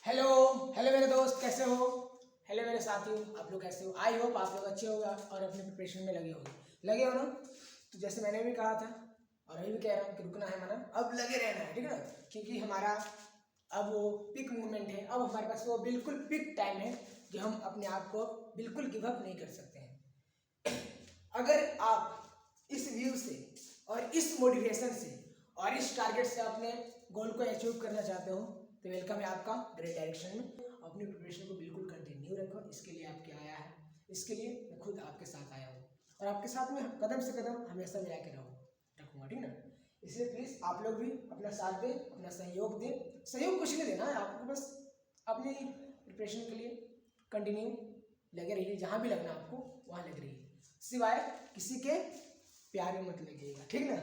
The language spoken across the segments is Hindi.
हेलो हेलो मेरे दोस्त, कैसे हो? हेलो मेरे साथियों, आप लोग कैसे हो? आई होप आप लोग अच्छे होगा और अपने प्रिपरेशन में लगे हो ना? तो जैसे मैंने भी कहा था और अभी भी कह रहा हूँ कि रुकना है मना, अब लगे रहना है, ठीक है ना? क्योंकि हमारा अब वो पिक मूवमेंट है, अब हमारे पास वो बिल्कुल पिक टाइम है जो हम अपने आप को बिल्कुल गिव अप नहीं कर सकते हैं। अगर आप इस व्यू से और इस मोटिवेशन से और इस टारगेट से अपने गोल को अचीव करना चाहते हो तो वेलकम है आपका ग्रेट डायरेक्शन में। अपनी प्रिपरेशन को बिल्कुल कंटिन्यू रखो, इसके लिए आपके आया है, इसके लिए मैं खुद आपके साथ आया हूँ और आपके साथ में कदम से कदम हमेशा मिला के रखूँगा, ठीक ना? इसलिए प्लीज़ आप लोग भी अपना साथ दें, अपना सहयोग दें। सहयोग कुछ नहीं देना है आपको, बस अपनी प्रिपरेशन के लिए कंटिन्यू लगे रहिए, जहाँ भी लगना आपको वहाँ लगे रहिए, सिवाय किसी के प्यार में मत लगिएगा, ठीक ना?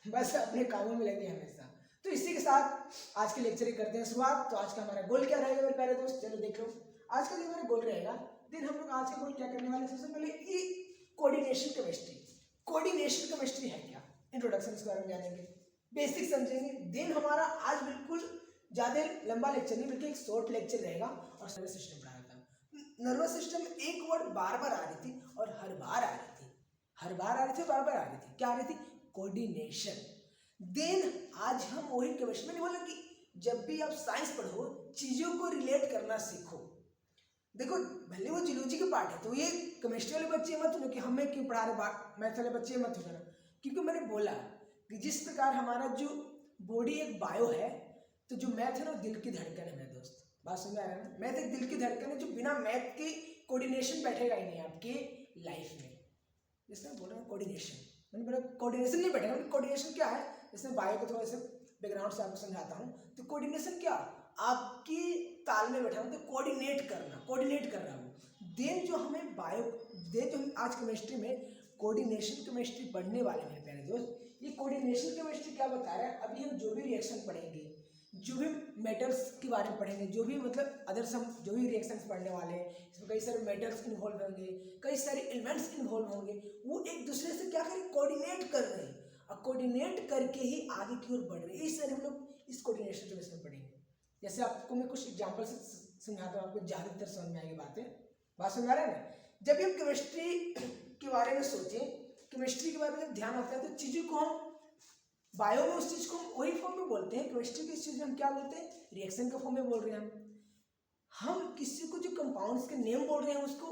बस अपने कामों में लगे हमेशा। तो इसी के साथ आज के लेक्चर ही करते हैं शुरुआत। तो आज का हमारा गोल क्या रहेगा मेरे प्यारे दोस्त, चलो देख लो। आज का जो हमारा गोल रहेगा, दिन हम लोग आज का गोल क्या करने वाले हैं? सबसे पहले ये कोऑर्डिनेशन केमिस्ट्री। कोऑर्डिनेशन केमिस्ट्री है क्या, इंट्रोडक्शन के बारे में जानेंगे, बेसिक समझेंगे। दिन हमारा आज बिल्कुल ज्यादा लंबा लेक्चर नहीं, बल्कि एक शॉर्ट लेक्चर रहेगा और नर्वस सिस्टम पढ़ाया था। नर्वस सिस्टम एक वर्ड बार बार आ रही थी और हर बार आ रही थी, हर बार आ रही थी, बार बार आ रही थी। क्या आ रही थी? कोऑर्डिनेशन। देन आज हम वही केमिस्ट्री में नहीं बोला कि जब भी आप साइंस पढ़ो चीजों को रिलेट करना सीखो। देखो भले वो जियोलॉजी के पार्ट है, तो ये केमिस्ट्री वाले बच्चे मत हो कि हमें क्यों पढ़ा रहे, मैथ वाले बच्चे मत हो जाना। क्योंकि मैंने बोला कि जिस प्रकार हमारा जो बॉडी एक बायो है, तो जो मैथ है ना दिल की धड़कन है मेरे दोस्त। बात समझ आ रहा है ना? मैथ एक दिल की धड़कन है, जो बिना मैथ के कोऑर्डिनेशन बैठेगा ही नहीं आपके लाइफ में। जिसमें बोल रहा हूँ कोऑर्डिनेशन, मैंने बोला कोऑर्डिनेशन नहीं बैठेगा। कोऑर्डिनेशन क्या है, इसमें बायो को थोड़ा सा बैकग्राउंड से आपको समझाता हूँ। तो कोऑर्डिनेशन क्या, आपकी ताल में बैठा हूँ तो कोऑर्डिनेट करना, कोऑर्डिनेट कर रहा हूँ। देन जो हमें बायो, देन जो हम आज केमिस्ट्री में कोऑर्डिनेशन केमिस्ट्री पढ़ने वाले मेरे प्यारे दोस्त, ये कोऑर्डिनेशन केमिस्ट्री क्या बता रहा है? अभी हम जो भी रिएक्शन पढ़ेंगे, जो भी मेटल्स के बारे में पढ़ेंगे, जो भी मतलब अदर्स हम जो भी रिएक्शंस पढ़ने वाले हैं, इसमें कई सारे मेटल्स इन्वॉल्व होंगे, कई सारे एलिमेंट्स इन्वॉल्व होंगे, वो एक दूसरे से क्या करें? कोऑर्डिनेट कर रहे हैं और कोऑर्डिनेट करके ही आगे की ओर बढ़ रहे हैं। इस तरह हम लोग इस कोऑर्डिनेशन के इसमें पढ़ेंगे। जैसे आपको मैं कुछ एग्जाम्पल से समझाता हूँ, आपको ज़्यादातर समझ में आएगी बातें। बात समझ आ रहा है ना? जब भी हम केमिस्ट्री के बारे में सोचें, केमिस्ट्री के बारे में जब ध्यान आता है, तो चीज़ों को हम बायो में उस चीज को हम वही फॉर्म में बोलते हैं, केमिस्ट्री की चीज में हम क्या बोलते हैं? रिएक्शन के फॉर्म में बोल रहे हैं। हम किसी को जो कंपाउंड्स के नेम बोल रहे हैं, उसको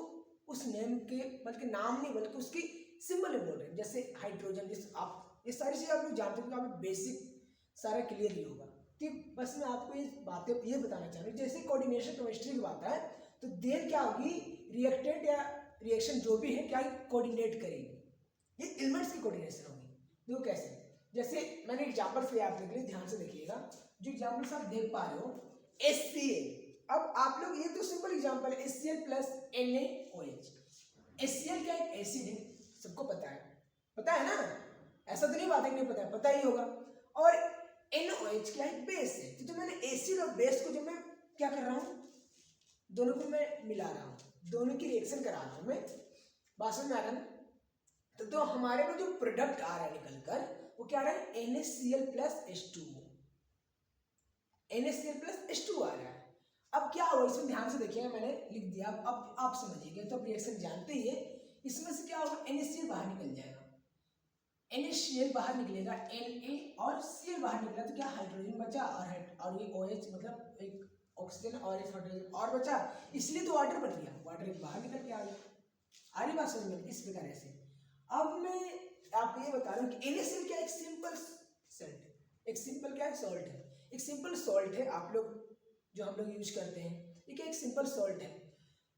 उस नेम के बल्कि नाम नहीं बल्कि उसकी सिंबल में बोल रहे हैं। जैसे हाइड्रोजन, जैसे आप ये सारी चीजें आप लोग जानते हो, आप बेसिक सारा क्लियर ही होगा। कि बस मैं आपको ये बातें ये बताना चाह रहा हूँ। जैसे कोऑर्डिनेशन केमिस्ट्री की बात है, तो देर क्या होगी? रिएक्टेंट या रिएक्शन जो भी है क्या कोऑर्डिनेट करेगी, ये एलिमेंट्स की कोऑर्डिनेशन होगी। देखो कैसे, जैसे मैंने एग्जाम्पल्स लिया आपके लिए, ध्यान से देखिएगा। जो एग्जाम्पल्स आप देख पा रहे हो, HCl। अब आप लोग, ये तो सिंपल एग्जाम्पल है, HCl प्लस NaOH। HCl क्या एक एसिड है, सबको पता है, पता है ना? ऐसा तो नहीं बात है कि नहीं पता है, पता ही होगा। और NaOH क्या है? बेस है। तो जो मैंने एसिड और बेस को जो मैं क्या कर रहा हूँ, दोनों को मैं मिला रहा हूँ, दोनों की रिएक्शन करा रहा हूँ मैं। बात समझ में आ रहा है? तो हमारे में जो प्रोडक्ट आ रहा है निकलकर, वो क्या आ रहा है? NaCl plus H2O। NaCl plus H2O आ रहा है। अब क्या होगा, इसमें ध्यान से देखिएगा, मैंने लिख दिया, अब आप समझिएगा। तो रिएक्शन जानते ही है, इसमें से क्या होगा? NaCl बाहर निकल जाएगा, NaCl बाहर निकलेगा, Na और Cl बाहर निकला, तो क्या हाइड्रोजन बचा और ये OH मतलब एक ऑक्सीजन और एक हाइड्रोजन और बचा, इसलिए तो वाटर बन गया, वाटर बाहर निकल के आ गया। आ रही बात समझ में? इस प्रकार से अब मैं आपको ये बता रहा हूँ कि NaCl क्या एक सिंपल सॉल्ट है, एक सिंपल क्या है? सॉल्ट है, एक सिंपल सॉल्ट है। आप लोग जो हम लोग यूज करते हैं, ये क्या एक सिंपल सॉल्ट है।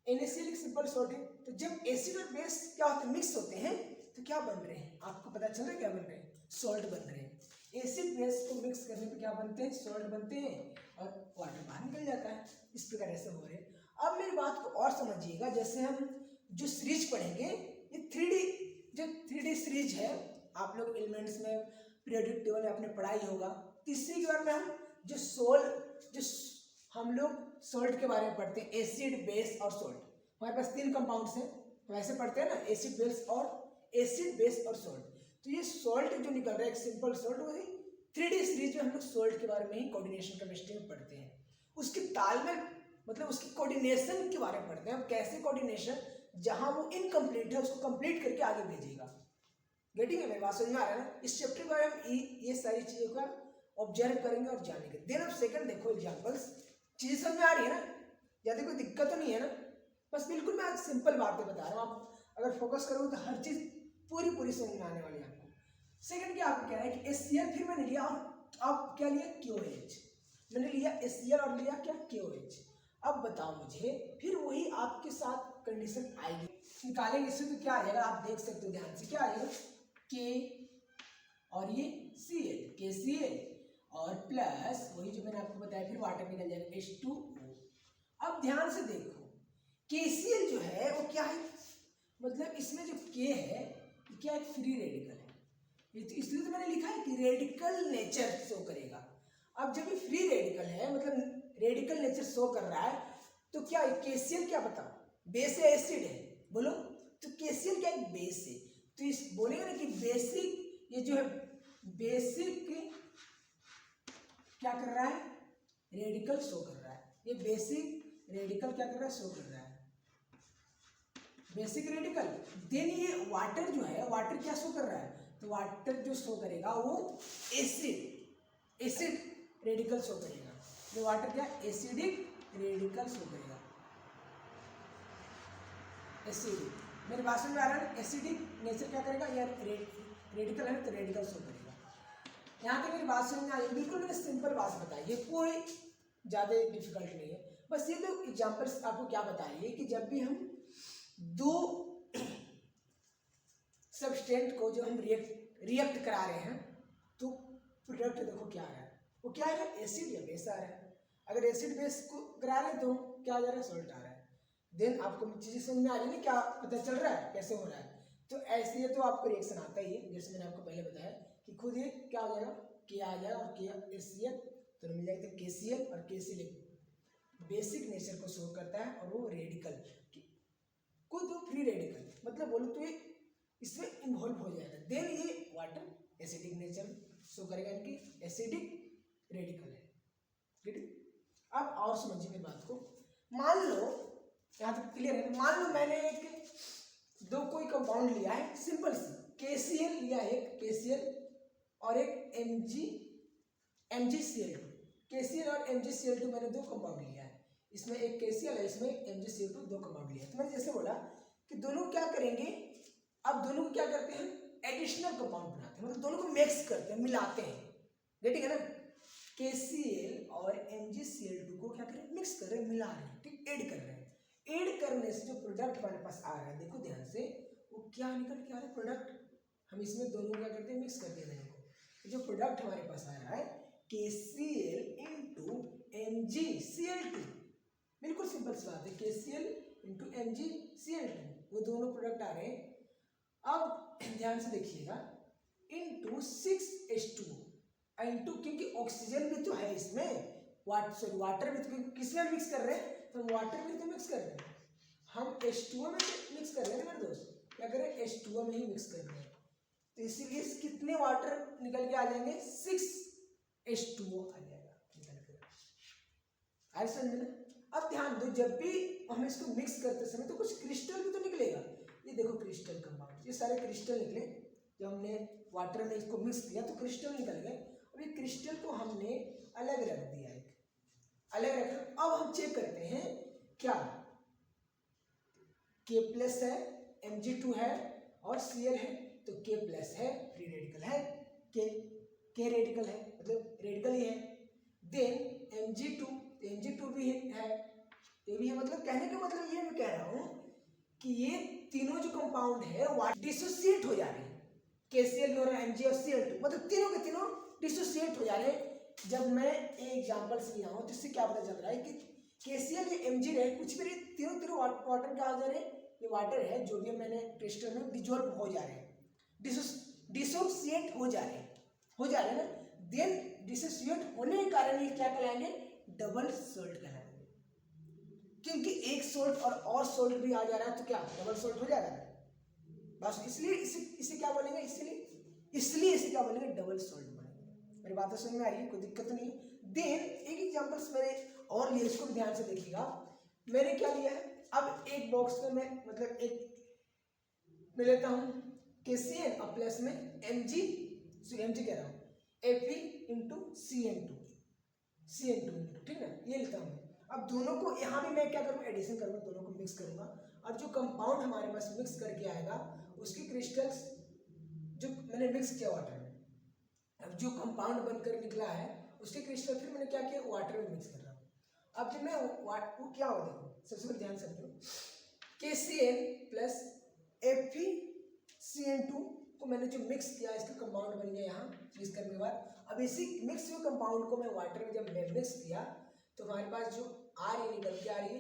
NaCl एक सिंपल सॉल्ट है। तो जब एसिड और बेस क्या होते हैं? मिक्स होते हैं, तो क्या बन रहे हैं? आपको पता चल रहा है क्या बन रहे हैं? सॉल्ट बन रहे हैं। एसिड बेस को मिक्स करने पे क्या बनते हैं? सॉल्ट बनते हैं और वाटर बाहर निकल जाता है। इस प्रकार ऐसे हो रहे हैं। अब मेरी बात को और समझिएगा। जैसे हम जो सीरीज पढ़ेंगे, ये 3D, जो 3D सीरीज है, आप लोग एलिमेंट्स में पीरियोडिक टेबल में आपने पढ़ाई होगा। तीसरी के बारे में हम जो हम लोग सॉल्ट के बारे में पढ़ते हैं, एसिड बेस और सॉल्ट। हमारे पास 3 कंपाउंड्स हैं, हम ऐसे पढ़ते हैं ना, एसिड बेस और सॉल्ट। तो ये सॉल्ट जो निकल रहा है एक सिंपल सॉल्ट, वही 3D सीरीज में हम लोग सॉल्ट के बारे में ही कोऑर्डिनेशन केमिस्ट्री में पढ़ते हैं। उसके तालमेल मतलब उसकी कोऑर्डिनेशन के बारे में पढ़ते हैं हम, कैसे कोऑर्डिनेशन जहां वो इनकम्प्लीट है उसको कंप्लीट करके आगे भेजेगा। गेटिंग है, मेरी बात समझ में आ रहा है ना। इस चैप्टर को हम ये सारी चीजों का ऑब्जर्व करेंगे और जानेंगे। देन अब सेकंड देखो एग्जांपल्स, चीजें समझ में आ रही है ना, ज्यादा कोई दिक्कत तो नहीं है ना, बस बिल्कुल मैं आज सिंपल बातें बता रहा हूँ, आप अगर फोकस करोगे तो हर चीज पूरी समझ में आने वाली है आपको। सेकंड क्या आपको कह रहा है कि HCl, फिर मैंने लिया और आप क्या लिया KOH, मैंने लिया HCl और लिया क्या KOH। अब बताओ मुझे, फिर वही आपके साथ कंडीशन आएगी, निकालेंगे इससे तो क्या आ जाएगा, आप देख सकते हो ध्यान से, क्या आ जाएगा K और ये Cl, KCl और प्लस वही जो मैंने आपको बताया, फिर वाटर निकल जाएगा H2O। अब ध्यान से देखो, KCl जो है वो क्या है, मतलब इसमें जो K है क्या एक फ्री रेडिकल है, इसलिए तो मैंने लिखा है कि रेडिकल नेचर शो करेगा। अब जब ये फ्री रेडिकल है मतलब रेडिकल नेचर शो कर रहा है तो क्या KCl क्या बताओ, बेस है एसिड है, बोलो तो KCl क्या एक बेस है, तो इस बोलेंगे ना कि बेसिक, ये जो है बेसिक क्या कर रहा है, रेडिकल शो कर रहा है, ये बेसिक रेडिकल क्या कर रहा है, शो कर रहा है, बेसिक रेडिकल। देन ये वाटर जो है, वाटर क्या शो कर रहा है, तो वाटर जो शो करेगा वो एसिड रेडिकल शो करेगा, ये वाटर क्या एसिडिक रेडिकल शो करेगा, एसिडिक। मेरे भाषण में आ रहा है, एसिडिक नेचर क्या करेगा, या रेडिकल है तो रेडिकल शो करेगा। यहाँ तक मेरी बात समझ में आई, बिल्कुल मैंने सिंपल बात बताई है, कोई ज़्यादा डिफिकल्ट नहीं है। बस ये तो एग्जाम्पल्स आपको क्या बताइए कि जब भी हम दो सबस्टेंट को जो हम रिएक्ट करा रहे हैं तो प्रोडक्ट देखो क्या आ रहा है, वो क्या है, एसिड या बेस आ रहा है। अगर एसिड बेस को करा रहे हैं तो क्या आ जा रहा है, सॉल्ट आ रहा है। देन आपको चीजें समझ में आ रही है ना, क्या पता चल रहा है कैसे हो रहा है। तो ऐसे ही तो आपको रिएक्शन आता ही है, जैसे मैंने आपको पहले बताया कि खुद ये क्या हो जाएगा, K आ जाएगा और KCl तो मिल जाएगा KCl और KCl बेसिक नेचर को शो करता है और वो रेडिकल खुद वो फ्री रेडिकल मतलब बोलो तो ये इसमें इन्वॉल्व हो जाएगा। देन ये वाटर एसिडिक नेचर शो करेगा, इनकी एसिडिक रेडिकल है, ठीक। अब और समझिए मेरी बात को, मान लो यहाँ तक क्लियर है, मान लो मैंने एक दो कोई कंपाउंड लिया है, सिंपल सी KCl लिया है, एक KCl और एक MgCl2, KCl और MgCl2 मैंने दो कंपाउंड लिया है, इसमें एक KCl है, इसमें MgCl2 दो कंपाउंड लिया है। तो मैंने जैसे बोला कि दोनों क्या करेंगे, अब दोनों को क्या करते हैं, एडिशनल कंपाउंड बनाते हैं, मतलब दोनों को मिक्स करते हैं, मिलाते हैं, ठीक है ना। KCl और MgCl2 को क्या करें, मिक्स कर रहे हैं, मिला रहे हैं, ठीक, ऐड कर रहे हैं। ऐड करने से जो प्रोडक्ट हमारे पास आ रहा है, देखो ध्यान से, वो क्या निकल के आ रहा है, प्रोडक्ट। हम इसमें दोनों क्या करते हैं, मिक्स करते हैं दोनों को। जो प्रोडक्ट हमारे पास आ रहा है KCl इंटू MgCl2, बिल्कुल सिंपल सी बात है, KCl इंटू MgCl2, वो दोनों प्रोडक्ट आ रहे हैं। अब ध्यान से देखिएगा, इंटू 6H2 इंटू, क्योंकि ऑक्सीजन भी तो है इसमें, वाटर भी तो किसमें मिक्स कर रहे हैं, तो वाटर में तो मिक्स कर रहे हैं, हम H2O में मिक्स कर रहे हैं मेरे दोस्त, क्या कर रहे हैं, H2O में ही मिक्स कर रहे हैं। तो इसीलिए कितने वाटर निकल के आ जाएंगे, 6H2O आ जाएगा निकल के, आए समझ में। अब ध्यान दो, जब भी हम इसको मिक्स करते समय तो कुछ क्रिस्टल भी तो निकलेगा, ये देखो क्रिस्टल कंपाउंड, ये सारे क्रिस्टल निकले, जब हमने वाटर में इसको मिक्स किया तो क्रिस्टल निकल गए। अब ये क्रिस्टल को हमने अलग रख दिया, एक अलग रखा। अब हम चेक करते हैं क्या, K प्लस है, Mg2 है और Cl है, तो K प्लस है, फ्री रेडिकल है, K रेडिकल है, मतलब रेडिकल ही है। देन Mg2 भी है, ये भी है, मतलब कहने का मतलब ये मैं कह रहा हूं कि ये तीनों जो कंपाउंड है वो डिसोसिएट हो जा रहे हैं, KCl और Mg और Cl2, मतलब तीनों के तीनों डिसोसिएट हो जा रहे हैं। जब मैं एक एग्जांपल से लिया हूं तो इससे क्या पता चल रहा है कि KCl या Mg रहे, कुछ भी तीनों वाटर क्या हो जा रहे हैं, ये वाटर है जो भी मैंने क्रिस्टल में डिजोल्व हो जा रहे हैं, डिसोसिएट हो जा रहे हैं ना। देन डिसोसिएट होने के कारण ये क्या कहलाएंगे, डबल सॉल्ट कहलाएंगे, क्योंकि एक सॉल्ट और सॉल्ट भी आ जा रहा है तो क्या डबल सॉल्ट हो जाएगा ना, बस इसलिए इसे क्या बोलेंगे, इसलिए इसे क्या बोलेंगे, डबल सॉल्ट बोलेंगे। मेरी बात समझ में आ रही है, कोई दिक्कत नहीं है। देन एक एग्जांपल्स मैंने और ये इसको भी ध्यान से देखिएगा, मैंने क्या लिया है, अब एक बॉक्स में मैं मतलब एक मैं लेता हूँ KCl और प्लस में Mg कह रहा हूँ Fe इंटू CN2, ठीक है, ये लेता हूँ। अब दोनों को यहाँ भी मैं क्या करूँगा, एडिशन करूँगा, दोनों को मिक्स करूँगा। अब जो कंपाउंड हमारे पास मिक्स करके आएगा उसकी क्रिस्टल्स जो मैंने मिक्स किया वाटर में, अब जो कंपाउंड बनकर निकला है उसके क्रिस्टल फिर मैंने क्या किया, वाटर में मिक्स कर रहा हूँ। अब जब मैं वो क्या हो, देखो सबसे पहले ध्यान से समझो, KCl प्लस FeCN2 को मैंने जो मिक्स किया इसका कंपाउंड बन गया यहाँ मिक्स करने के बाद। अब इसी मिक्स हुए कंपाउंड को मैं वाटर में जब मैं मिक्स किया तो हमारे पास जो आ रही निकल के आ रही है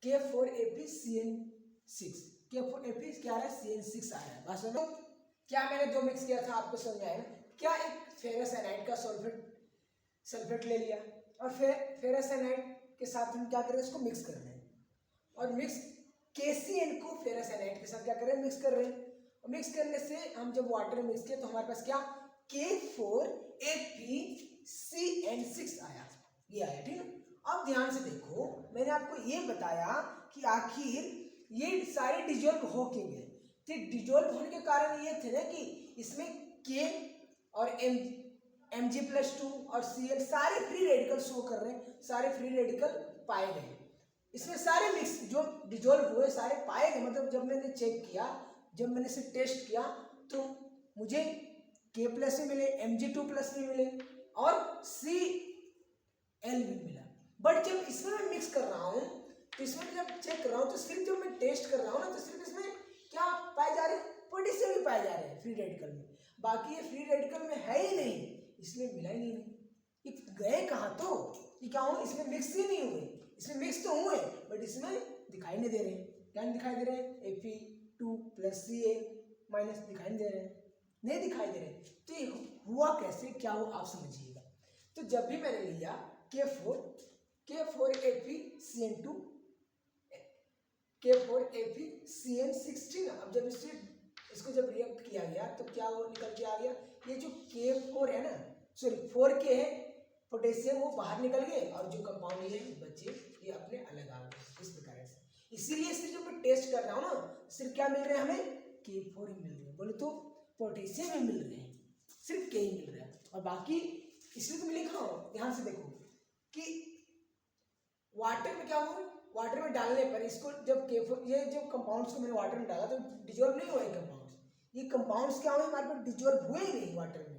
K4FeCN6, K4Fe क्या आ रहा है, CN6 आ रहा है। बात सुनो, क्या मैंने जो मिक्स किया था आपको समझ आया ना, क्या एक फेरस एनाइड का सल्फेट ले लिया और फिर फेरस एनाइड के साथ हम क्या करें, इसको मिक्स कर रहे हैं और मिक्स KCl को फेरस एनाइड के साथ क्या कर रहे हैं, मिक्स कर रहे हैं। और मिक्स करने से हम जब वाटर में मिक्स किया तो हमारे पास क्या K4FeCN6 आया, ये आया, ठीक है। अब ध्यान से देखो, मैंने आपको ये बताया कि आखिर ये सारे डिजोल्व हो क्यों गए, तो डिजोल्व होने के कारण ये थे ना कि इसमें K और Mg+2 और Cl सारे फ्री रेडिकल शो कर रहे हैं, सारे फ्री रेडिकल पाए गए इसमें, सारे मिक्स जो डिजोल्व हुए सारे पाए गए। मतलब जब मैंने चेक किया, जब मैंने इसे टेस्ट किया तो मुझे K+ भी मिले, Mg2+ भी मिले और Cl भी मिला। बट जब इसमें मैं मिक्स कर रहा हूँ तो इसमें जब चेक कर रहा हूँ तो सिर्फ जब मैं टेस्ट कर रहा हूँ ना तो सिर्फ इसमें क्या पाए जा रहे हैं, पोटेशियम भी पाए जा रहे हैं फ्री रेडिकल में, बाकी ये फ्री रेडिकल में है ही नहीं, इसलिए मिला ही नहीं। ये गए कहाँ, तो ये क्या हो, इसमें मिक्स ही नहीं हुए, इसमें मिक्स तो हुए बट इसमें दिखाई नहीं दे रहे हैं। क्या नहीं दिखाई दे रहे हैं, Fe2+Ca- दिखाई नहीं दे रहे हैं, नहीं दिखाई दे रहे। तो ये हुआ कैसे, क्या हो आप समझिएगा। तो जब भी मैंने लिया K4FeCN2 K4FeCN6, ठीक है। अब जब इसको जब रिएक्ट किया गया तो क्या वो निकल के आ गया, ये जो K4 है ना, सॉरी 4K है पोटेशियम, वो बाहर निकल गए और जो कंपाउंड ये बचे ये अपने अलग आ गए इस प्रकार से। इसीलिए इसे जो मैं टेस्ट कर रहा हूँ ना, सिर्फ क्या मिल रहे हैं हमें, K4 ही मिल रहे हैं, बोले तो पोटेशियम ही मिल रहे हैं, सिर्फ K ही मिल रहा है और बाकी। इसलिए तो मैं लिखा हूँ, ध्यान से देखो कि वाटर में क्या हुआ, वाटर में डालने पर इसको जब K4 ये जो कंपाउंड्स को मैंने वाटर में डाला तो डिजोल्व नहीं हुए कंपाउंड्स, ये कंपाउंड्स क्या हुए हमारे पास, डिजोल्व हुए ही नहीं, वाटर में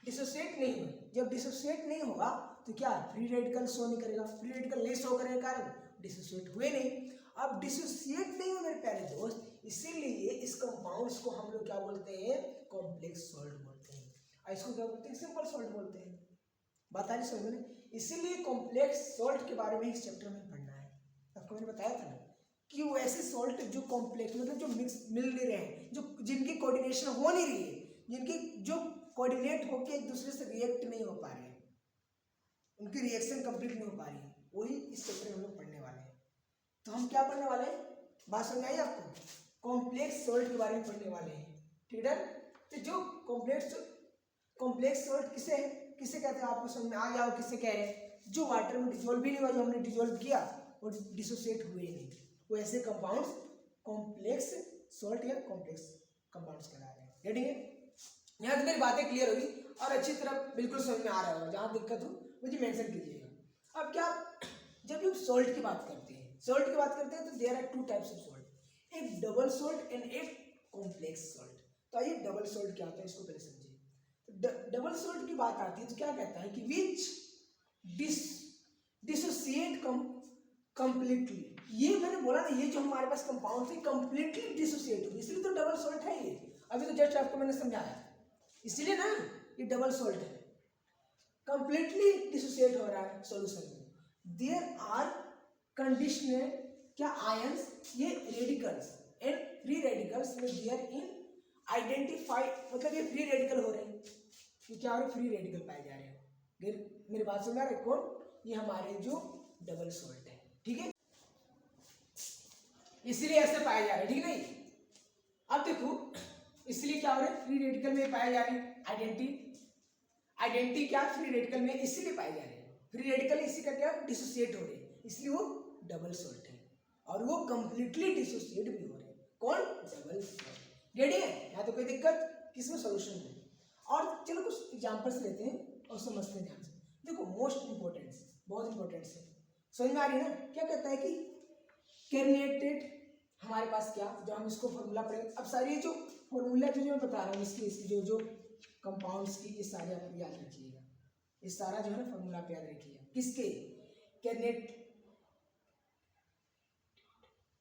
डिसोसिएट नहीं हुए। जब डिसोसिएट नहीं होगा तो क्या फ्री रेडिकल शो नहीं करेगा, फ्री रेडिकल नहीं शो करने के कारण डिसोसिएट हुए नहीं। अब डिसोसिएट नहीं हुए मेरे प्यारे दोस्त, इसीलिए इस कंपाउंड्स को हम लोग क्या बोलते हैं, कॉम्प्लेक्स सॉल्ट बोलते हैं, और इसको क्या बोलते हैं, सिंपल सॉल्ट बोलते हैं। बात आ रही समझ में। इसीलिए कॉम्प्लेक्स सॉल्ट के बारे में इस चैप्टर में पढ़ना है। आपको मैंने बताया था ना कि वो ऐसे सॉल्ट जो कॉम्प्लेक्स मतलब जो मिक्स मिल नहीं रहे हैं, जो जिनकी कोऑर्डिनेशन हो नहीं रही है, जिनकी जो कोऑर्डिनेट होकर एक दूसरे से रिएक्ट नहीं हो पा रहे हैं, उनकी रिएक्शन कंप्लीट नहीं हो पा रही है, वही इस चैप्टर में हम लोग पढ़ने वाले हैं। तो हम क्या पढ़ने वाले हैं, बात समझ आई आपको, कॉम्प्लेक्स सॉल्ट के बारे में पढ़ने वाले हैं, ठीक है। तो जो कॉम्प्लेक्स सॉल्ट किसे कहते हैं, आपको समझ में आ गया हो किसे कह रहे हैं, जो वाटर में डिजोल्व भी नहीं हुआ, जो हमने डिजोल्व किया वो डिसोसिएट हुए नहीं, वो ऐसे कंपाउंड्स कॉम्प्लेक्स सॉल्ट या कॉम्प्लेक्स कंपाउंड्स कहलाते हैं, ठीक है। यहाँ तो मेरी बातें क्लियर होगी और अच्छी तरह बिल्कुल समझ में आ रहा होगा, जहाँ दिक्कत हो मुझे मेंशन कीजिएगा। अब क्या, जब भी हम सॉल्ट की बात करते हैं तो there are 2 types of salt, एक डबल सॉल्ट एंड एक कॉम्प्लेक्स सॉल्ट। तो आइए डबल सॉल्ट क्या होता है इसको पहले समझिए। डबल सॉल्ट की बात आती है तो क्या कहता है कि विच डिसोसिएट कंप्लीटली, ये मैंने बोला ना, ये जो हमारे पास कंपाउंड थे कंप्लीटली डिसोसिएट हुए, इसलिए तो डबल सॉल्ट है ये। अभी तो जस्ट आपको मैंने समझाया, इसलिए ना ये डबल सॉल्ट है, कंप्लीटली डिसोसिएट हो रहा है सॉल्यूशन में। देयर आर कंडीशनल क्या आयंस, ये रेडिकल्स एंड फ्री रेडिकल्स में देयर इन आइडेंटिफाई, मतलब ये फ्री रेडिकल हो रहे हैं, ये क्या हो रहे हैं, फ्री रेडिकल पाए जा रहे हैं। मेरी बात समझ आ रही है, कौन, ये हमारे जो डबल सॉल्ट है, ठीक है, इसलिए ऐसे पाए जा रहे हैं, ठीक नहीं। अब देखो इसलिए क्या हो रहा है, फ्री रेडिकल में पाए जा रहे हैं, आइडेंटिटी क्या फ्री रेडिकल में इसलिए पाए जा रहे हैं। फ्री रेडिकल इसी का क्या डिसोसिएट हो रहे हैं, इसलिए वो डबल सॉल्ट है और वो कंप्लीटली डिसोसिएट भी हो रहे हैं। कौन? Double salt. रेडी है? यहाँ तो कोई दिक्कत किसमें सोल्यूशन में। और चलो कुछ एग्जांपल्स लेते हैं और समझते हैं ध्यान से। देखो मोस्ट इंपॉर्टेंट, बहुत इंपॉर्टेंट है, समझ में आ रही है ना? क्या कहता है कि कैर्निएटेड हमारे पास क्या, जब हम इसको फॉर्मूला पढ़ेंगे, अब सारी जो फॉर्मूला जो मैं बता रहा हूँ इसकी जो कंपाउंड्स की, ये सारे आप याद रखिएगा, ये सारा जो है ना फॉर्मूला आप याद रखिएगा। किसके?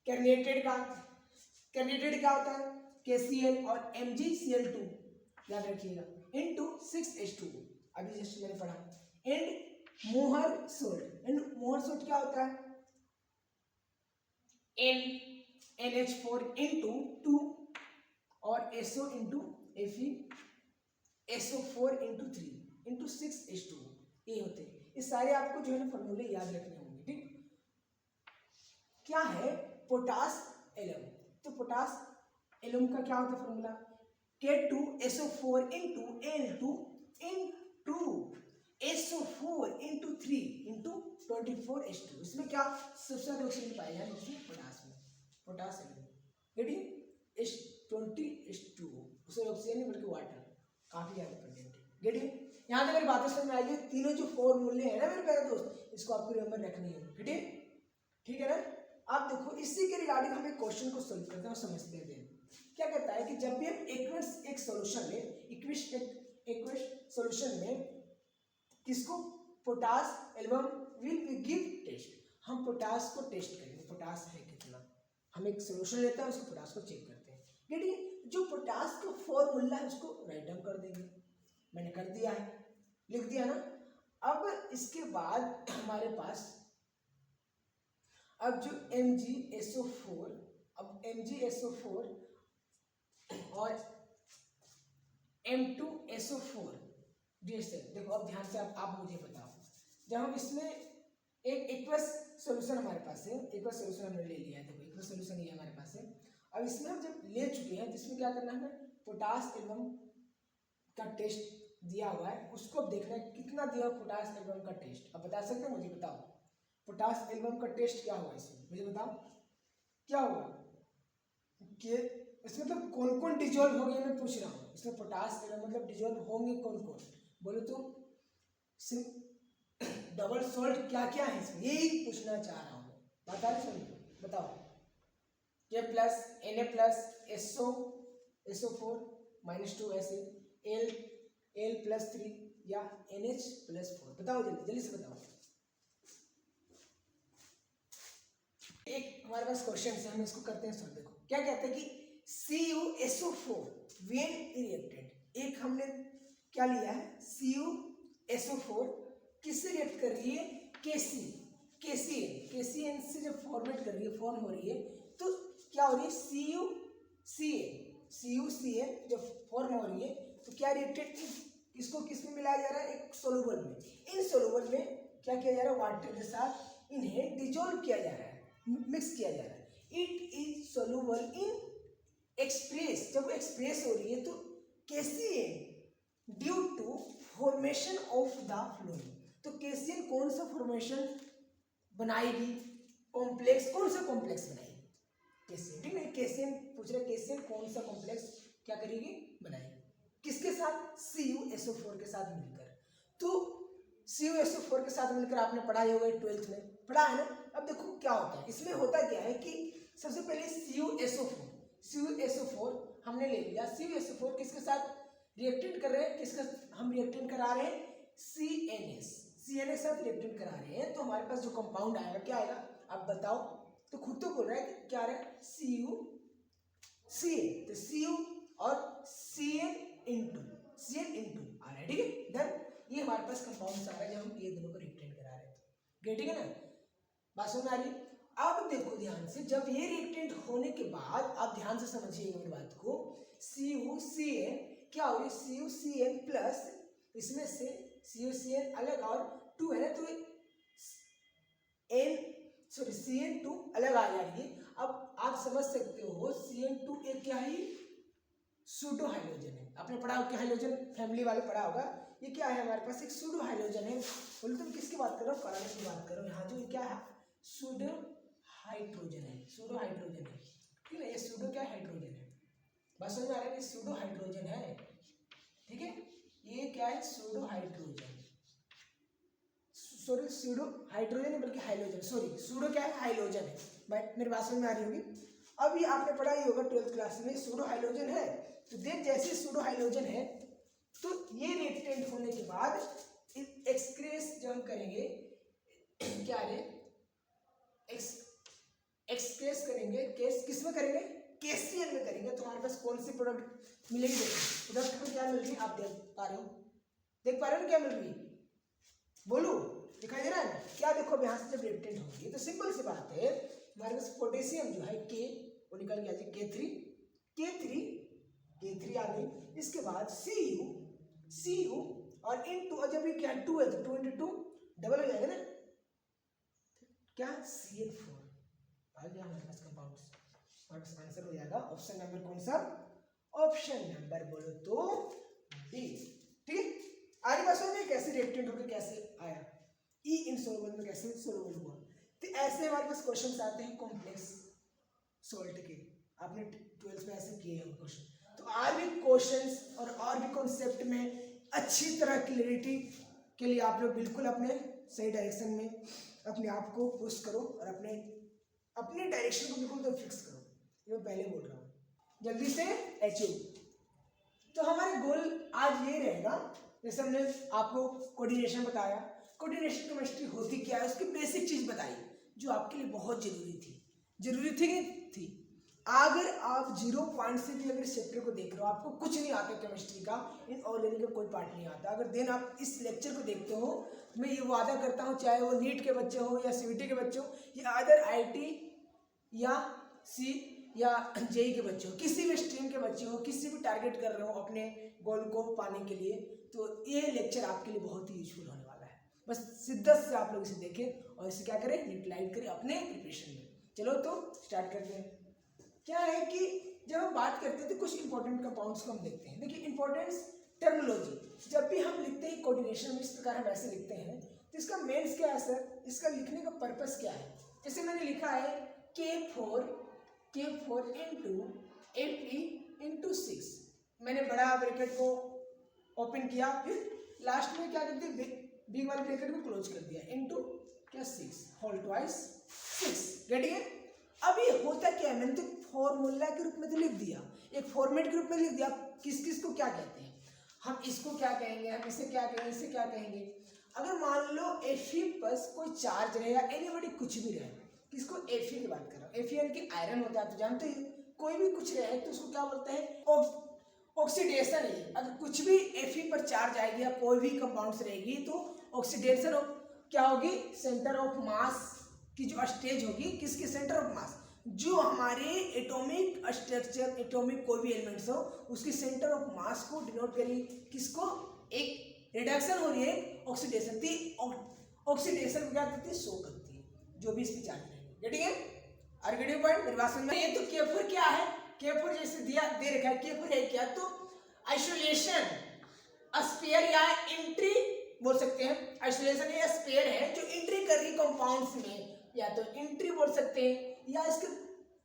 कैर्निएटेड क्या होता है? KCl और MgCl2 याद रखिएगा इनटू 6H2O, अभी जस्ट मैंने पढ़ा। एंड मोहर सोल्ट क्या होता है? NH4 इंटू 2 और SO into Fe SO4 into 3 into 6H2O, ये होते हैं। ये सारे आपको जो है ना फॉर्मूले याद रखने होंगे, ठीक? क्या है? पोटास एलम, तो पोटास एलम का क्या होता है formula? K2SO4 into Al2 into SO4 into 3 into 24H2। इसमें क्या सबसे ज्यादा ऑक्सीजन पाया जाए? इसमें पोटास में, पोटास एलम, रेडी? H20H2O, उसमें ऑक्सीजन नहीं बल्कि वाटर, काफी ज्यादा प्रेजेंट है, रेडी? यहाँ तक मेरी बातें समझ में आएगी। तीनों जो फॉर्मूले हैं ना मेरे प्यारे दोस्त, इसको आपको रिमेंबर रखनी है, ठीक है ना? आप देखो इसी के रिगार्डिंग हम एक क्वेश्चन को सोल्व करते हैं और समझते हैं। क्या कहता है कि जब भी हम एक सॉल्यूशन में एक्वस सॉल्यूशन में किसको? Potash alum will give test, हम पोटास को टेस्ट करेंगे, पोटास है कितना। हम एक सॉल्यूशन लेते हैं, उसको पोटास को चेक करते हैं, ठीक? जो पोटास का फॉर्मूला है उसको राइट डाउन कर देंगे, मैंने कर दिया है, लिख दिया ना। अब इसके बाद हमारे पास अब जो MgSO4, अब MgSO4 और M2SO4 देखो अब ध्यान से आप मुझे बताओ, जब हम इसमें एक एक्वस सॉल्यूशन हमारे पास है, एक्वस सॉल्यूशन हमने ले लिया है, देखो एक्वस सॉल्यूशन ये हमारे पास है। अब इसमें हम जब ले चुके हैं, जिसमें क्या करना है? पोटास एल्बम का टेस्ट दिया हुआ है, उसको अब देखना है कितना दिया पोटास एल्बम का टेस्ट। अब बता सकते हैं? मुझे बताओ पोटास एल्बम का टेस्ट क्या होगा इसमें, मुझे बताओ क्या होगा? कि इसमें तो कौन कौन डिजोल्व हो गए मैं पूछ रहा हूँ। इसमें पोटास एल्बम मतलब डिजोल्व होंगे कौन कौन, बोलो तो? डबल सॉल्ट क्या क्या है इसमें, यही पूछना चाह रहा हूँ। बता रहे सुन, बताओ। K plus Na plus SO4 -2 ऐसे L प्लस 3 या NH प्लस 4, बताओ जल्दी जल्दी से बताओ। एक हमारे पास क्वेश्चन है, हम इसको करते हैं सॉल्व। देखो क्या कहते हैं कि CuSO4 व्हेन रिएक्टेड, एक हमने क्या लिया है? CuSO4 किससे रिएक्ट कर रही है? KCN से जब फॉर्मेट कर रही है, फॉर्म हो रही है, तो क्या हो रही है? CuCN जब फॉर्म हो रही है तो क्या रिएक्टेड इसको किस में मिलाया जा रहा है? एक सोलूबल में। इन सोलूबल में क्या किया जा रहा है? वाटर के साथ इन्हें डिजोल्व किया जा रहा है, मिक्स किया जा रहा है। इट इज सोलूबल इन एक्सप्रेस, जब एक्सप्रेस हो रही है तो KCN due to formation of the phloem, तो KCN कौन सा फॉर्मेशन बनाएगी? कॉम्प्लेक्स, कौन सा कॉम्प्लेक्स बनाएगी? KCN, ठीक है? KCN पूछ रहे, KCN कौन सा कॉम्प्लेक्स क्या करेगी? बनाएगी, किसके साथ? CuSO4 के साथ मिलकर। तो CuSO4 के साथ मिलकर आपने पढ़ा ही होगा 12th में, पढ़ा है ना? अब देखो क्या होता है इसमें, होता क्या है कि सबसे पहले CuSO4 हमने ले लिया। CuSO4 किसके साथ रिएक्टेंट कर रहे हैं? किसका हम रिएक्टेंट करा रहे हैं? CNS साथ रिएक्टेंट करा रहे हैं, तो हमारे पास जो कंपाउंड आएगा क्या आएगा? आप बताओ, तो खुद तो बोल रहा है कि क्या आ रहा है? CuCN, तो Cu और CN इंटू आ रहा है, ठीक है? देन ये हमारे पास कंपाउंड आ रहा है जब हम ये दोनों को रिएक्टेंट करा रहे हैं, ठीक है ना? बात समझ आ रही? अब देखो ध्यान से, जब ये रिएक्टेंट होने के बाद आप ध्यान से समझिएगा मेरी बात को। CuCN क्या हो रही है? CuCN प्लस इसमें से CuCN अलग और 2 है ना, तो CN2 अलग आ जाएगी। अब आप समझ सकते हो CN2 एक क्या है? सूडो हाइड्रोजन है। आपने पढ़ा होगा, हाइड्रोजन फैमिली वाले पढ़ा होगा। ये क्या है? हमारे पास एक सूडो हाइड्रोजन है, बोले तुम किसकी बात कर रहे हो, कार्बन की बात कर रहे हो। यहाँ जो क्या है सूडो हाइड्रोजन है, सूडो हाइड्रोजन है, ठीक है। ये सूडो क्या हाइड्रोजन है, बस समझ में आ रहा है कि सूडो हाइड्रोजन है, ठीक है। ये क्या है pseudo hydrogen, sorry pseudo hydrogen नहीं बल्कि हाइलोजन, सॉरी सूडो क्या है हाइलोजन है, बट मेरी बात समझ में आ रही होगी। अब ये आपने पढ़ा ही होगा 12th क्लास में, सूडो हाइलोजन है। तो देख जैसे सूडो हाइलोजन है तो ये रिएक्टेंट होने के बाद एक्सक्रेस जो हम करेंगे क्या है एक्सक्रेस करेंगे, केस किस में करेंगे, केसीएल में करेंगे। तो हमारे पास कौन सी प्रोडक्ट मिलेगी, देखो प्रोडक्ट में क्या मिल रही है आप देख पा रहे हो, देख पा रहे हो क्या मिल रही है, बोलो दिखाई दे रहा है क्या। देखो अब यहाँ से जब रिएक्टेंट होगी तो सिंपल सी बात है, हमारे पास पोटेशियम जो है के वो निकल गया जी K3 आ गई। इसके बाद Cu और इनटू, और जब ये क्या 2 है तो 2 × 2 डबल हो जाएगा ना, क्या CL4 आ गया हमारे पास कंपाउंड्स। हमारे पास आंसर हो जाएगा ऑप्शन नंबर कौन सा, ऑप्शन नंबर बोलो तो डी, ठीक है। आगे बात सुनिए कैसे रिएक्टेंट होकर कैसे आया, ई इनसॉल्युबल में कैसे सॉल्युबल हुआ। तो ऐसे हमारे पास क्वेश्चंस आते हैं कॉम्प्लेक्स सॉल्ट के, आपने 12th में ऐसे किए हैं क्वेश्चन। तो और भी क्वेश्चंस और भी कॉन्सेप्ट में अच्छी तरह क्लैरिटी के लिए आप लोग बिल्कुल अपने सही डायरेक्शन में अपने आप को पुश करो और अपने डायरेक्शन को बिल्कुल तो फिक्स करो, ये मैं पहले बोल रहा हूँ, जल्दी से अचीव। तो हमारे गोल आज ये रहेगा, जैसे हमने आपको कोऑर्डिनेशन बताया, कोऑर्डिनेशन केमिस्ट्री होती क्या है उसकी बेसिक चीज बताई जो आपके लिए बहुत जरूरी थी। अगर आप 0 पॉइंट से भी अगर चैप्टर को देख रहे हो, आपको कुछ नहीं आता केमिस्ट्री का, इन ऑर्गेनिक का कोई पार्ट नहीं आता, अगर देन आप इस लेक्चर को देखते हो, मैं ये वादा करता हूँ चाहे वो नीट के बच्चे हो या सीयूटी के बच्चे हो या अदर IIT या सी या जेई के बच्चे हो, किसी भी स्ट्रीम के बच्चे हो, किसी भी टारगेट कर रहे हो अपने गोल को पाने के लिए, तो ये लेक्चर आपके लिए बहुत ही यूजफुल होने वाला है। बस शिद्दत से आप लोग इसे देखें और इसे क्या करें, यूटिलाइज करें अपने प्रिपरेशन में। चलो तो स्टार्ट करते हैं। क्या है कि जब हम बात करते हैं तो कुछ इंपॉर्टेंट कंपाउंड्स को हम देखते हैं। देखिए इंपॉर्टेंस टर्मिनोलॉजी, जब भी हम लिखते हैं कोऑर्डिनेशन में इस प्रकार हम ऐसे लिखते हैं तो इसका मेन्स क्या है सर, इसका लिखने का पर्पस क्या है। जैसे मैंने लिखा है K4 into Fe into 6, मैंने बड़ा ब्रैकेट को ओपन किया, फिर लास्ट में क्या करते हैं बिग वाले ब्रैकेट को क्लोज कर दिया, इनटू क्या 6 होल ट्वाइस 6, गेट इट। अब ये होता क्या है, मैंने तो फॉर्मूला के रूप में तो लिख दिया, एक फॉर्मेट के रूप में लिख दिया, किस किस को क्या कहते हैं, हम इसको क्या कहेंगे, हम इसे क्या कहेंगे, इसे क्या कहेंगे। अगर मान लो Fe प्लस कोई चार्ज रहे या एनीबॉडी कुछ भी रहे, किसको Fe की बात कर रहा हूँ, Fe यानी कि आयरन होता है तो जानते ही, कोई भी कुछ रहे तो उसको क्या बोलते हैं ऑक्सीडेशन है। अगर कुछ भी Fe पर चार्ज आएगी या कोई भी कंपाउंड्स रहेगी तो ऑक्सीडेशन क्या होगी, सेंटर ऑफ मास की जो स्टेज होगी, किसकी सेंटर ऑफ मास, जो हमारे एटॉमिक स्ट्रक्चर एटॉमिक कोई भी एलिमेंट्स हो उसकी सेंटर ऑफ मास को डिनोट करिए, किसको, एक रिडक्शन हो रही है ऑक्सीडेशन थी, ऑक्सीडेशन क्या करती है, शो करती है जो भी इस पे चार्ज रहेगी, ठीक है। आर्गेटिव पॉइंट मेरे पास में, ये तो K4 क्या है, K4 जैसे दिया दे रखा है, K4 है क्या, तो आइसोलेशन स्पेयर या एंट्री बोल सकते हैं, आइसोलेशन या स्पेयर है जो एंट्री कर रही कंपाउंड्स में, या तो एंट्री बोल सकते हैं या इसके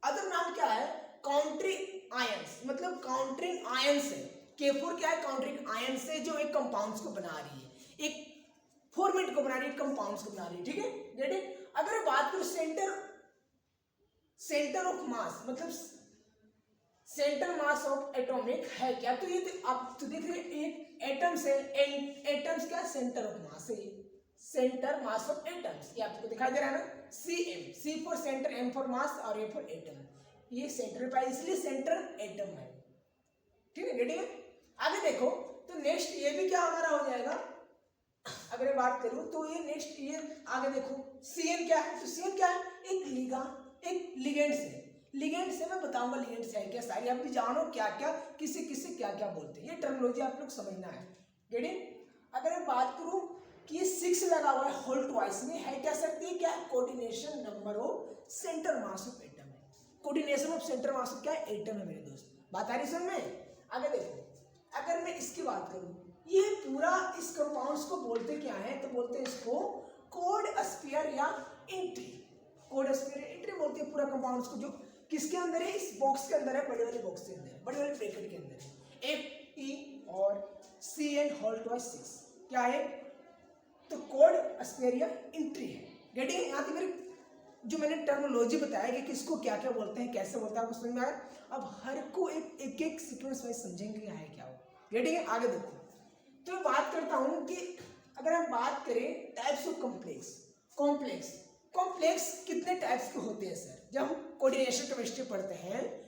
अदर नाम क्या है, काउंटरिंग आयंस, मतलब काउंटरिंग आयंस है। K4 क्या है, काउंटरिंग आयंस है जो एक कंपाउंड्स को बना रही है, एक फॉर्मेट को बना रही है, कंपाउंड्स को बना रही है, ठीक है, गेट इट। अगर बात करो सेंटर ऑफ मास, मतलब सेंटर मास ऑफ एटॉमिक है क्या, तो ये तो आप तो देख रहे हैं एक एटम्स है, एटम्स क्या सेंटर ऑफ मास है, सेंटर मास ऑफ एटम्स, ये आपको दिखाई दे रहा है ना, C for centre, M for mass और A फॉर एटम, ये सेंटर पे इसलिए सेंटर एटम है, ठीक है, गेटिंग है। आगे देखो तो नेक्स्ट ये भी क्या हमारा हो जाएगा, अगर मैं बात करूं तो ये नेक्स्ट ये आगे देखो CN क्या है, तो CN क्या है, एक लिगेंड्स है, लिगेंड्स है, मैं बताऊंगा लिगेंड्स है क्या सारी, आप भी जानो क्या क्या किसे किसे क्या क्या बोलते हैं, ये टर्मिनोलॉजी आप लोग समझना है, गेटिंग। अगर मैं बात करूं कि 6 लगा हुआ है होल ट्वाइस में, है क्या सकती है, क्या coordination number of centre mass of atom है, coordination of centre mass of क्या है, एटम है मेरे दोस्त, बात आ रही समझ में। आगे देखो अगर मैं इसकी बात करूं ये पूरा इस कंपाउंड्स को बोलते क्या है, तो बोलते हैं इसको कोड स्फीयर या एंट्री। कोड स्फीयर एंट्री बोलते हैं पूरा कंपाउंड्स को, जो किसके अंदर है, इस बॉक्स के अंदर है, बड़े वाले बॉक्स के अंदर है, बड़े वाले ब्रैकेट के अंदर है। Fe और CN/6 क्या है, तो कोड स्फीयर या एंट्री है। गेटिंग? यहाँ पे मेरे जो मैंने टर्मिनोलॉजी बताया कि किसको क्या क्या बोलते हैं, कैसे बोलते हैं, आपको समझ में आया। अब हर को एक एक सीक्वेंस वाइज समझेंगे क्या है क्या हो। गेटिंग? आगे देखो, तो मैं बात करता हूँ कि अगर हम बात करें टाइप्स ऑफ कॉम्प्लेक्स कितने टाइप्स के होते हैं सर। जब हम कोऑर्डिनेशन केमिस्ट्री पढ़ते हैं,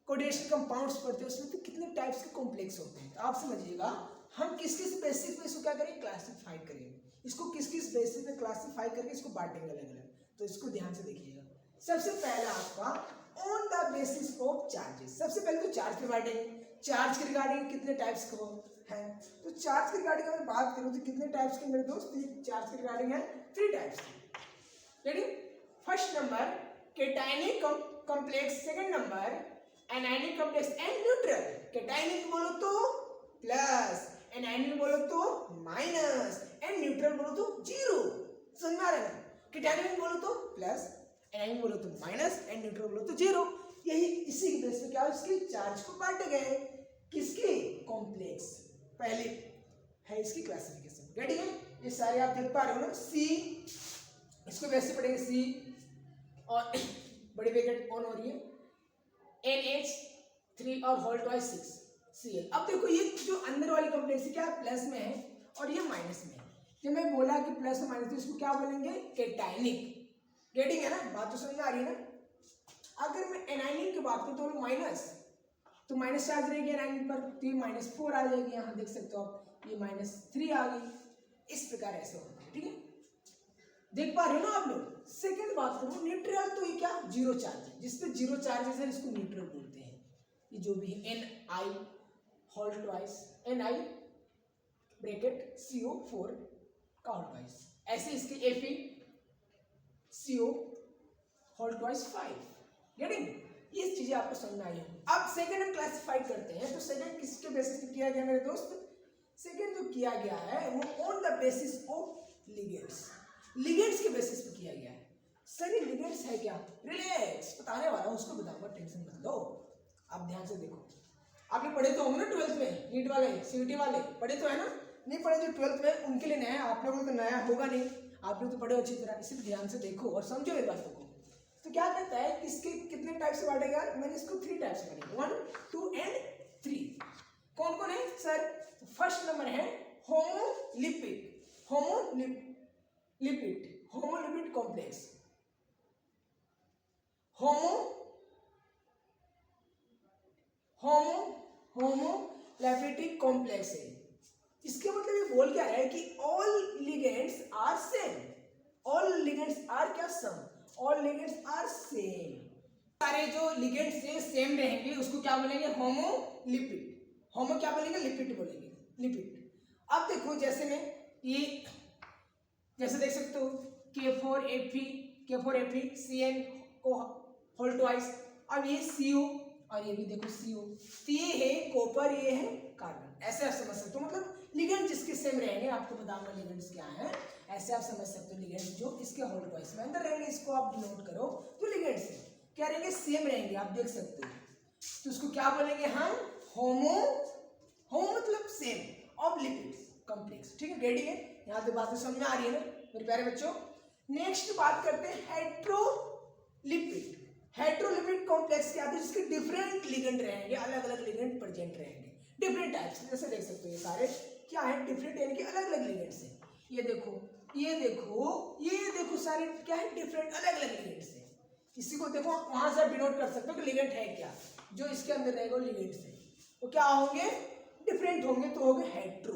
कोऑर्डिनेशन कंपाउंड्स पढ़ते हैं, उसमें तो कितने टाइप्स के कॉम्प्लेक्स होते हैं। तो आप समझिएगा, हम किस किस बेसिस पे इसको क्या करेंगे, क्लासिफाई करेंगे, इसको किस किस बेसिस पे क्लासिफाई करके इसको बांटेंगे अलग अलग। तो इसको ध्यान से देखिएगा। सबसे पहला आपका on the basis of charges. सबसे पहले तो चार्ज पे बांटेंगे, चार्ज के रिगार्डिंग कितने टाइप्स के हैं। तो चार्ज के रिगार्डिंग अगर बात करूं तो कितने टाइप्स के मेरे दोस्त, चार्ज के रिगार्डिंग है 3 टाइप्स के। Ready? First number cationic complex, second number anionic complex and neutral. Cationic बोलो तो प्लस, एनायनिक बोलो तो माइनस, एंड न्यूट्रल बोलो तो जीरो। समझ में आ रहा है? केटायनिक बोलो तो प्लस, एनायनिक बोलो तो माइनस, एंड न्यूट्रल बोलो तो जीरो। यही इसी की बेस पे क्या इसके चार्ज को बांटे गए, किसके, कॉम्प्लेक्स। पहले है इसकी क्लासिफिकेशन। रेडी है? ये सारे आप देख पा रहे हो ना। सी, इसको वैसे पढ़ेंगे सी और बड़ी ब्रैकेट ऑन हो रही है, NH3 और होल ट्वाइस 6 Cl। अब देखो ये जो अंदर वाली कॉम्प्लेक्स क्या प्लस में है और ये माइनस में है। जब मैं बोला कि प्लस और माइनस, तो इसको क्या बोलेंगे, केटायनिक। गेटिंग है ना, बात तो समझ में आ रही है ना। अगर मैं एनायनिक की बात करूं तो माइनस, तो माइनस चार्ज रहेगी एनायनिक पर, तो ये -4 आ जाएगी। यहाँ देख सकते हो आप, ये -3 आ गई। इस प्रकार ऐसे होता है। ठीक है, देख पा रहे हो ना आप लोग। सेकंड बात करूं न्यूट्रल, तो ये क्या, जीरो चार्ज है। जिसपे जीरो चार्ज है इसको न्यूट्रल बोलते हैं। ये जो भी है Ni whole twice, Ni bracket CO4 का होल ट्वाइस, ऐसे इसके FeCO होल ट्वाइस 5। गेटिंग? ये चीजें आपको समझ में आई है। अब सेकंड हम क्लासिफाई करते हैं, तो सेकंड किसके बेसिस पे किया गया मेरे दोस्त, सेकंड जो किया गया है वो on the basis of ligands. Ligands के बेसिस पे किया गया है। सर ये लिगेंड्स है क्या, रिलैक्स, बताने वाला हूं, उसको बताऊंगा, टेंशन मत लो। आप ध्यान से देखो, आपने पढ़े तो होंगे ना 12th में, नीट वाले, CVT वाले पढ़े तो है ना। नहीं पढ़े जो 12th में, उनके लिए नया है, आप लोगों को तो नया होगा नहीं, आप लोग तो पढ़े अच्छी तरह। इसी ध्यान से देखो और समझो मेरी बातों को। तो क्या कहता है, किसके कितने टाइप से बांटेगा, मैंने इसको 3 टाइप से बांटेगा, 1, 2 एंड 3। कौन कौन है सर? फर्स्ट नंबर है होमोलिपिड, होमोलिपिड कॉम्प्लेक्स, होमोलिपिड कॉम्प्लेक्स है। इसके मतलब ये बोल क्या रहा है कि all ligands are same, all ligands are क्या, same, all ligands are same. सारे जो लिगेंड्स हैं सेम रहेंगे, उसको क्या बोलेंगे, होमोलिपिड। होमो क्या बोलेंगे, लिपिड बोलेंगे, लिपिड। अब देखो जैसे में ये, जैसे देख सकते हो K4Fe CN को होल ट्वाइस, अब ये CO और ये भी देखो CO, तो ये है कॉपर, ये है कार्बन। ऐसे आप समझ सकते हो, मतलब लिगेंड जिसके सेम रहेंगे, आपको बताऊंगा लिगेंड्स क्या है, ऐसे आप समझ सकते हो। लिगेंड्स जो इसके होल ट्वाइस में अंदर रहेंगे, इसको आप नोट करो, तो लिगेंड्स क्या रहेंगे, सेम रहेंगे, आप देख सकते हो। तो इसको क्या बोलेंगे हम, होमो मतलब सेम ऑफ लिपिड्स कॉम्प्लेक्स। ठीक है, रेडी है? यहाँ पे बातें समझ में आ रही है ना मेरे प्यारे बच्चों। नेक्स्ट बात करते हैं हेट्रोलिपिड। हेट्रोलिपिड कॉम्प्लेक्स क्या है, जिसके डिफरेंट लिगेंड रहेंगे, अलग अलग लिगेंड प्रेजेंट रहेंगे, डिफरेंट टाइप्स। जैसे देख सकते हो ये सारे क्या है, डिफरेंट यानी कि अलग अलग लिगेंड्स हैं। ये देखो, ये देखो, ये देखो, सारे क्या है, डिफरेंट अलग अलग लिगेंड्स हैं। इसी को देखो वहां से डिनोट कर सकते हो कि लिगेंड है क्या, जो इसके अंदर रहेगा वो लिगेंड्स है। वो क्या होंगे, डिफरेंट होंगे तो होंगे हेट्रो,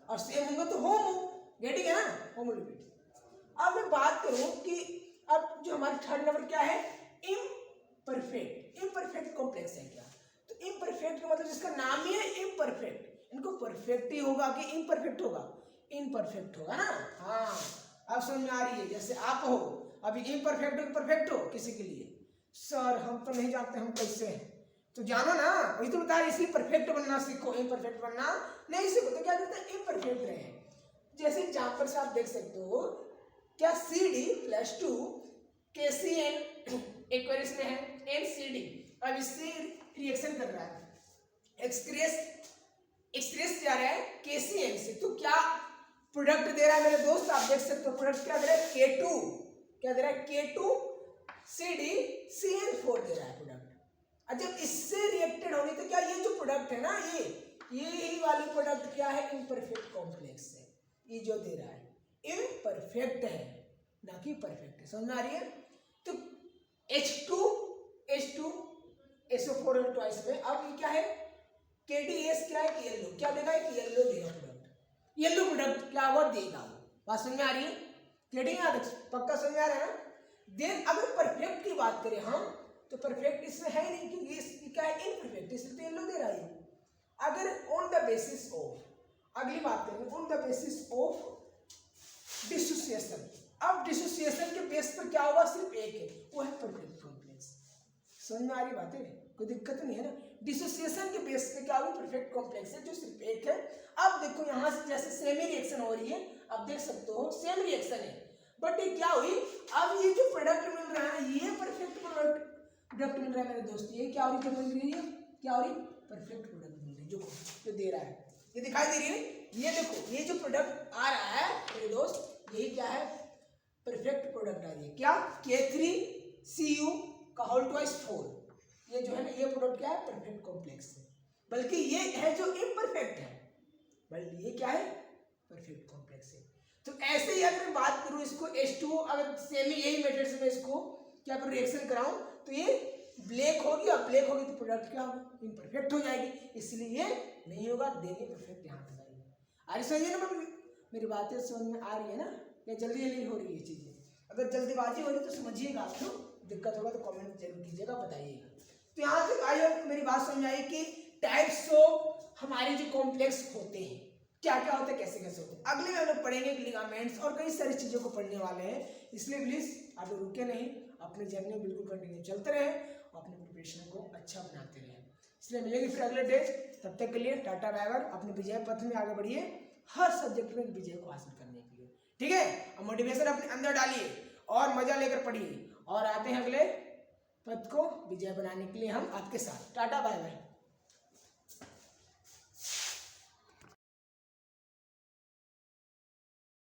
और सेम होंगे तो होमो। गेटिंग है ना, होमोलिपिड। अब मैं बात करूं कि अब जो हमारे थर्ड नंबर क्या है, इम्परफेक्ट। इम्परफेक्ट कॉम्प्लेक्स है क्या, तो इम्परफेक्ट का मतलब जिसका नाम ही है इम्परफेक्ट, इनको परफेक्ट ही होगा कि इम्परफेक्ट होगा, इम्परफेक्ट होगा ना। हाँ, अब समझ में आ रही है। जैसे आप हो अभी इम्परफेक्ट हो, परफेक्ट हो किसी के लिए, सर हम तो नहीं जानते हम कैसे हैं, तो जानो ना, वही तो बता रहे, इसलिए परफेक्ट बनना सीखो, इम्परफेक्ट बनना नहीं सीखो। तो क्या करता है, इम्परफेक्ट रहे। जैसे एग्जाम्पल से आप देख सकते हो, क्या CD+2 KCl एक्वेरियस में है, NCD, अब इससे रिएक्शन कर रहा है, एक्सप्रेस जा रहा है KCl से, तो क्या प्रोडक्ट दे रहा है मेरे दोस्त, आप देख सकते हो प्रोडक्ट क्या दे रहा है, K2, क्या दे रहा है, K2CdCl4 दे रहा है प्रोडक्ट। और जब इससे रिएक्टेड होगी तो क्या ये जो प्रोडक्ट है ना, ये ही वाली प्रोडक्ट क्या है, इम्परफेक्ट कॉम्प्लेक्स है, ये जो दे रहा है इम्परफेक्ट है, ना कि परफेक्ट है। समझ में आ रही है? तो H2SO4 ट्वाइस में, अब ये क्या है, KDS क्या है, येलो, क्या देगा, येलो देगा प्रोडक्ट, येलो प्रोडक्ट क्या वो देगा। बात समझ में आ रही है? KD पक्का समझ में आ रहा है ना? देन अगर परफेक्ट की बात करें हम, तो परफेक्ट इसमें है नहीं, क्योंकि ये क्या है, इम्परफेक्ट, इसलिए तो येलो दे रहा है। अगर ऑन द बेसिस ऑफ, अगली बात करेंगे, on the basis of dissociation. अब डिसोसिएशन के बेस पर क्या होगा, सिर्फ एक है, वो है परफेक्ट कॉम्प्लेक्स। समझ में आ रही बातें, कोई दिक्कत नहीं है ना? डिसोसिएशन के बेस पे क्या होगा, परफेक्ट कॉम्प्लेक्स है, जो सिर्फ एक है। अब देखो यहाँ से जैसे सेमी रिएक्शन हो रही है, अब देख सकते हो सेम रिएक्शन है, बट ये क्या हुई, अब ये जो प्रोडक्ट मिल रहा है, ये परफेक्ट प्रोडक्ट मिल रहा है मेरे दोस्त, ये क्या हो रही है, मिल रही है, क्या हो रही, परफेक्ट प्रोडक्ट मिल रही है, जो दे रहा है, ये दिखाई दे रही है। ये देखो, ये जो प्रोडक्ट आ रहा है मेरे दोस्त, यही क्या है, परफेक्ट प्रोडक्ट आ रही है, क्या, K3Cu का होल ट्वाइस 4, ये जो है ना, ये प्रोडक्ट क्या है, परफेक्ट कॉम्प्लेक्स है, बल्कि ये है जो इम्परफेक्ट है, बल्कि ये क्या है, परफेक्ट कॉम्प्लेक्स है। तो ऐसे ही अगर बात करूं इसको H2O, अगर सेमी यही मेथड से मैं इसको क्या करूं, रिएक्शन कराऊं, तो ये ब्लैक होगी, और ब्लैक होगी तो प्रोडक्ट क्या होगा, इम्परफेक्ट हो जाएगी, इसलिए ये नहीं होगा, देनी परफेक्ट यहाँ तक आएगी। अरे सही है ना मम्मी, मेरी बातें समझ में आ रही है ना, या जल्दी जल्दी हो रही है चीजें? अगर जल्दीबाजी हो रही तो समझिएगा, आपको दिक्कत होगा तो कमेंट जरूर कीजिएगा, बताइएगा। तो यहाँ तक आई हो मेरी बात समझ आई कि टाइप्स ऑफ हमारे जो कॉम्प्लेक्स होते हैं, क्या क्या होते हैं, कैसे कैसे होते हैं। अगले में हम लोग पढ़ेंगे लिगामेंट्स और कई सारी चीजों को पढ़ने वाले हैं, इसलिए प्लीज आप लोग रुके नहीं, अपनी जर्नी बिल्कुल कंटिन्यू चलते रहे और अपने प्रिपरेशन को अच्छा बनाते रहे। इसलिए मिलेंगे फिर अगले डे, तब तक के लिए टाटा बाय बाय, अपने विजय पथ में आगे बढ़िए, हर सब्जेक्ट में विजय को हासिल करने के लिए, ठीक है? अब मोटिवेशन अपने अंदर डालिए और मजा लेकर पढ़िए, और आते हैं अगले पथ को विजय बनाने के लिए हम आपके साथ। Tata bye bye.